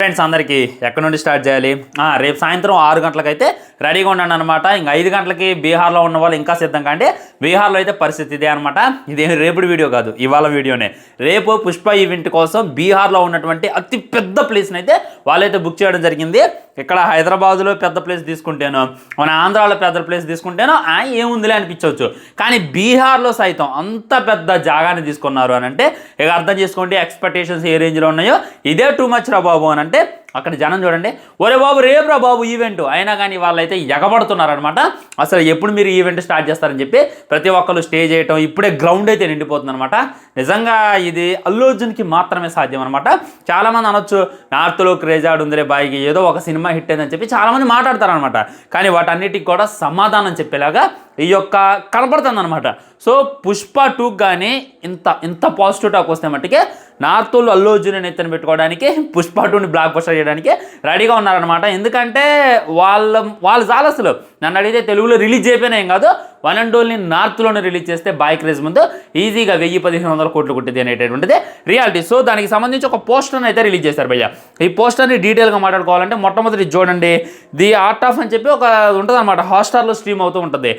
Friends అందరికీ ఎక్కడి నుండి స్టార్ట్ చేయాలి? రేపు సాయంత్రం 6 గంటలకైతే రెడీగా ఉండండి అనమాట. ఇంకా 5 గంటలకి బీహార్లో ఉన్న వాళ్ళు ఇంకా సిద్ధంగా, అంటే బీహార్లో అయితే పరిస్థితి ఇదే అనమాట. ఇది రేపుడు వీడియో కాదు, ఇవాళ వీడియోనే. రేపు పుష్ప ఈవెంట్ కోసం బీహార్లో ఉన్నటువంటి అతి పెద్ద ప్లేస్ని అయితే వాళ్ళైతే బుక్ చేయడం జరిగింది. ఇక్కడ హైదరాబాద్లో పెద్ద ప్లేస్ తీసుకుంటేనో, మన ఆంధ్రాలో పెద్ద ప్లేస్ తీసుకుంటేనో ఏముందిలే అనిపించవచ్చు. కానీ బీహార్లో సైతం అంత పెద్ద జాగాని తీసుకున్నారు అని అంటే ఇక అర్థం చేసుకోండి ఎక్స్పెక్టేషన్స్ ఏ రేంజ్లో ఉన్నాయో. ఇదే టూ మచ్ రా బాబు అని అంటే అక్కడ జనం చూడండి, ఒరే బాబు రేపురా బాబు ఈవెంట్ అయినా కానీ వాళ్ళైతే ఎగబడుతున్నారనమాట. అసలు ఎప్పుడు మీరు ఈవెంట్ స్టార్ట్ చేస్తారని చెప్పి ప్రతి ఒక్కరు స్టే చేయటం, ఇప్పుడే గ్రౌండ్ అయితే నిండిపోతుంది అనమాట. నిజంగా ఇది అల్లు అర్జున్కి మాత్రమే సాధ్యం అనమాట. చాలామంది అనొచ్చు నార్త్లో క్రేజ్ ఉందిలే బాయికి, ఏదో ఒక సినిమా హిట్ అయిందని చెప్పి చాలామంది మాట్లాడతారనమాట. కానీ వాటన్నిటికి కూడా సమాధానం చెప్పేలాగా ఈ యొక్క కనపడుతుంది అనమాట. సో పుష్ప 2 కానీ ఇంత పాజిటివ్ టాక్ వస్తే మట్టుకే నార్త్లో అల్లు అర్జున్ ఎత్తున పెట్టుకోవడానికి, పుష్ప 2ని బ్లాక్ బస్టర్ చేయడానికి రెడీగా ఉన్నారనమాట. ఎందుకంటే వాళ్ళు చాలా అసలు నన్ను అడిగితే తెలుగులో రిలీజ్ చేయకపోయినా ఏం కాదు, వన్ అండ్ ఓన్లీ నార్త్లోనే రిలీజ్ చేస్తే బాయ్ క్రేజ్ ముందు ఈజీగా 1000-1500 కోట్లు కొట్టింది అనేటటువంటిది రియాలిటీ. సో దానికి సంబంధించి ఒక పోస్టర్ని అయితే రిలీజ్ చేశారు భయ్య. ఈ పోస్టర్ని డీటెయిల్గా మాట్లాడుకోవాలంటే మొట్టమొదటి చూడండి, ది ఆర్ట్ ఆఫ్ అని చెప్పి ఒక ఉంటుంది అనమాట, హాట్స్టార్లో స్ట్రీమ్ అవుతూ ఉంటుంది.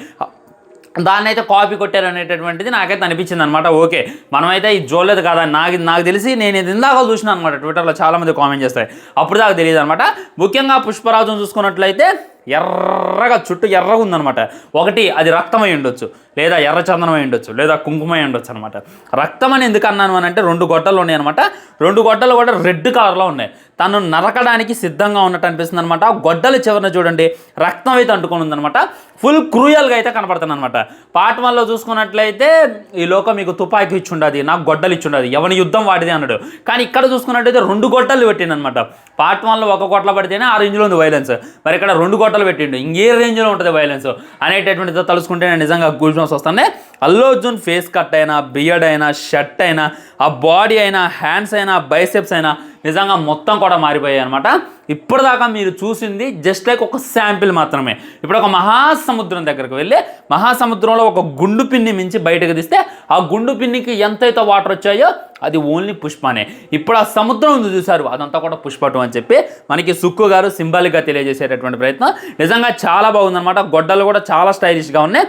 దాన్ని అయితే కాపీ కొట్టారు అనేటటువంటిది నాకైతే అనిపించింది అనమాట. ఓకే, మనమైతే ఇది చూడలేదు కదా, నాకు తెలిసి నేను ఇది ఇందాక చూసినా అనమాట. ట్విట్టర్లో చాలామంది కామెంట్ చేస్తాయి, అప్పుడు దాకా తెలియదు అనమాట. ముఖ్యంగా పుష్పరాజును చూసుకున్నట్లయితే ఎర్రగా చుట్టూ ఎర్రగా ఉందనమాట. ఒకటి అది రక్తమై ఉండొచ్చు, లేదా ఎర్రచందనం అయి ఉండొచ్చు, లేదా కుంకుమై ఉండొచ్చు అనమాట. రక్తం అని ఎందుకు అన్నాను అని అంటే 2 గొడ్డలు ఉన్నాయి అనమాట. 2 గొడ్డలు కూడా రెడ్ కలర్లో ఉన్నాయి. తను నరకడానికి సిద్ధంగా ఉన్నట్టు అనిపిస్తుంది అనమాట. గొడ్డల చివరిన చూడండి రక్తం అయితే అంటుకొని ఉందనమాట. ఫుల్ క్రూయల్గా అయితే కనపడుతుంది అనమాట. పార్ట్ 1లో చూసుకున్నట్లయితే ఈ లోకం మీకు తుపాకీ ఇచ్చుండదు, నాకు గొడ్డలు ఇచ్చుండదు, ఎవరి యుద్ధం వాడిదే అన్నాడు. కానీ ఇక్కడ చూసుకున్నట్లయితే 2 గొడ్డలు పెట్టిండు అనమాట. పార్ట్ 1లో 1 గొడ్డలు పడితేనే ఆ రేంజ్లో ఉంది వైలెన్స్, మరి ఇక్కడ 2 గొడ్డలు పెట్టిండు, ఇంకే రేంజ్లో ఉంటుంది వైలెన్స్ అనేటటువంటితో తలుసుకుంటే నేను నిజంగా గూస్ బంప్స్ వస్తానే. అల్లు అర్జున్ ఫేస్ కట్ అయినా, బియర్డ్ అయినా, షర్ట్ అయినా, ఆ బాడీ అయినా, హ్యాండ్స్ అయినా, బైసెప్స్ అయినా నిజంగా మొత్తం కూడా మారిపోయాయి అనమాట. ఇప్పటిదాకా మీరు చూసింది జస్ట్ లైక్ ఒక శాంపిల్ మాత్రమే. ఇప్పుడు ఒక మహాసముద్రం దగ్గరకు వెళ్ళి మహాసముద్రంలో ఒక గుండు పిన్ని మించి బయటకు తీస్తే ఆ గుండు పిన్నికి ఎంతైతే వాటర్ వచ్చాయో అది ఓన్లీ పుష్పనే. ఇప్పుడు ఆ సముద్రం ఉంది చూసారు, అదంతా కూడా పుష్ప 2 అని చెప్పి మనకి సుక్కు గారు సింబాలిక్గా తెలియజేసేటటువంటి ప్రయత్నం నిజంగా చాలా బాగుందనమాట. గొడ్డలు కూడా చాలా స్టైలిష్గా ఉన్నాయి.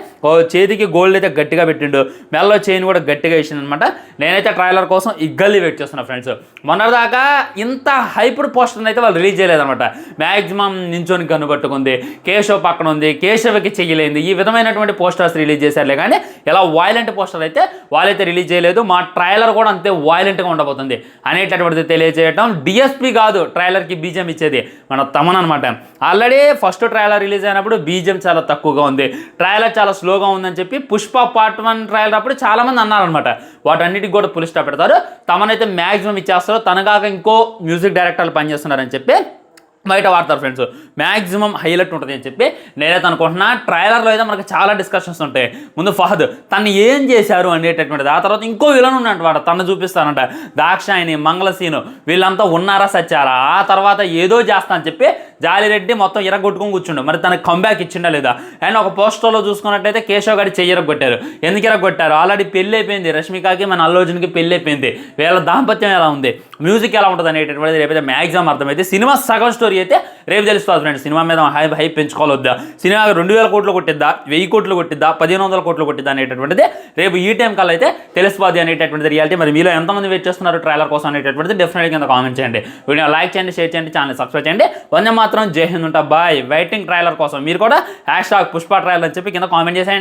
చేతికి గోల్డ్ అయితే గట్టిగా పెట్టిండు, మెల్లో చైన్ కూడా గట్టిగా వేసిండు అనమాట. నేనైతే ట్రైలర్ కోసం ఇగ్గల్లి వెయిట్ చేస్తున్నా ఫ్రెండ్స్. మొన్నటిదాకా ఇంత హైప్డ్ పోస్టర్ని అయితే వాళ్ళు రిలీజ్ చేయలేదన్నమాట. మ్యాక్సిమం నించోని గన్ను పట్టుకుంది, కేశవ్ పక్కన ఉంది, కేశవ్కి చెయ్యలేంది, ఈ విధమైనటువంటి పోస్టర్స్ రిలీజ్ చేశారులే. కానీ ఇలా వైలెంట్ పోస్టర్ అయితే వాళ్ళైతే రిలీజ్ చేయలేదు. మా ట్రైలర్ కూడా అంతే వైలెంట్గా ఉండబోతుంది అనేటటువంటిది తెలియజేయటం. డిఎస్పీ కాదు ట్రైలర్కి బీజిఎం ఇచ్చేది మన తమన్ అనమాట. ఆల్రెడీ ఫస్ట్ ట్రైలర్ రిలీజ్ అయినప్పుడు బీజిఎం చాలా తక్కువగా ఉంది, ట్రైలర్ చాలా స్లోగా ఉందని చెప్పి పుష్ప పార్ట్ 1 ట్రైలర్ అప్పుడు చాలామంది అన్నారనమాట. వాటన్నిటికి కూడా పులి స్టాప్ పెడతారు, తమనైతే మ్యాక్సిమం ఇచ్చేస్తారు, తనగాక ఇంకో మ్యూజిక్ డైరెక్టర్లు పనిచేస్తున్నారని చెప్పి బయట వాడతారు ఫ్రెండ్స్. మ్యాక్సిమం హైలైట్ ఉంటుంది అని చెప్పి నేనైతే అనుకుంటున్నా. ట్రైలర్లో అయితే మనకు చాలా డిస్కషన్స్ ఉంటాయి. ముందు ఫహద్ తను ఏం చేశారు అనేటటువంటిది, ఆ తర్వాత ఇంకో విలన్ ఉన్నట్టు వాడు తను చూపిస్తానంట, దాక్షాయిని, మంగళసీను వీళ్ళంతా ఉన్నారా సచ్చారా, ఆ తర్వాత ఏదో చేస్తా అని చెప్పి జాలిరెడ్డి మొత్తం ఇరగొట్టుకొని కూర్చుండు. మరి తనకు కంబ్యాక్ ఇచ్చిండా లేదా? అండ్ ఒక పోస్టర్లో చూసుకున్నట్టయితే కేశవ్ గారి చెయ్యి ఇరగొట్టారు. ఎందుకు ఇరగొట్టారు? ఆల్రెడీ పెళ్ళి అయిపోయింది, రష్మికకి మన అల్లు అర్జున్కి పెళ్ళి అయిపోయింది. వీళ్ళ దాంపత్యం ఎలా ఉంది, మ్యూజిక్ ఎలా ఉంటుంది అనేటటువంటిది రేపైతే మ్యాక్సిమం అర్థమైతే. సినిమా సగం స్టోరీ అయితే రేపు తెలుస్తుంది ఫ్రెండ్స్. సినిమా మీద హైప్ పెంచుకోవద్దా, సినిమా 2000 కోట్లు కొట్టిద్దా, 1000 కోట్లు కొట్టిద్దా, 1500 కోట్లు కొట్టిద్దా అనేటటువంటిది రేపు ఈ టైం కల్లా అయితే తెలిసిపోద్ది అనేటటువంటిది రియాలిటీ. మరి మీలో ఎంతమంది వెయిట్ చేస్తున్నారు ట్రైలర్ కోసం అనేటటువంటిది డెఫినెట్గా కింద కామెంట్ చేయండి. వీడియో లైక్ చేయండి, షేర్ చేయండి, ఛానల్ సబ్స్క్రైబ్ చేయండి. వందే మాత్రం జై హింద్ ఉంటా బాయ్. వెయిటింగ్ ట్రైలర్ కోసం మీరు కూడా #పుష్ప ట్రైలర్ అని చెప్పి కింద కామెంట్ చేసేయండి.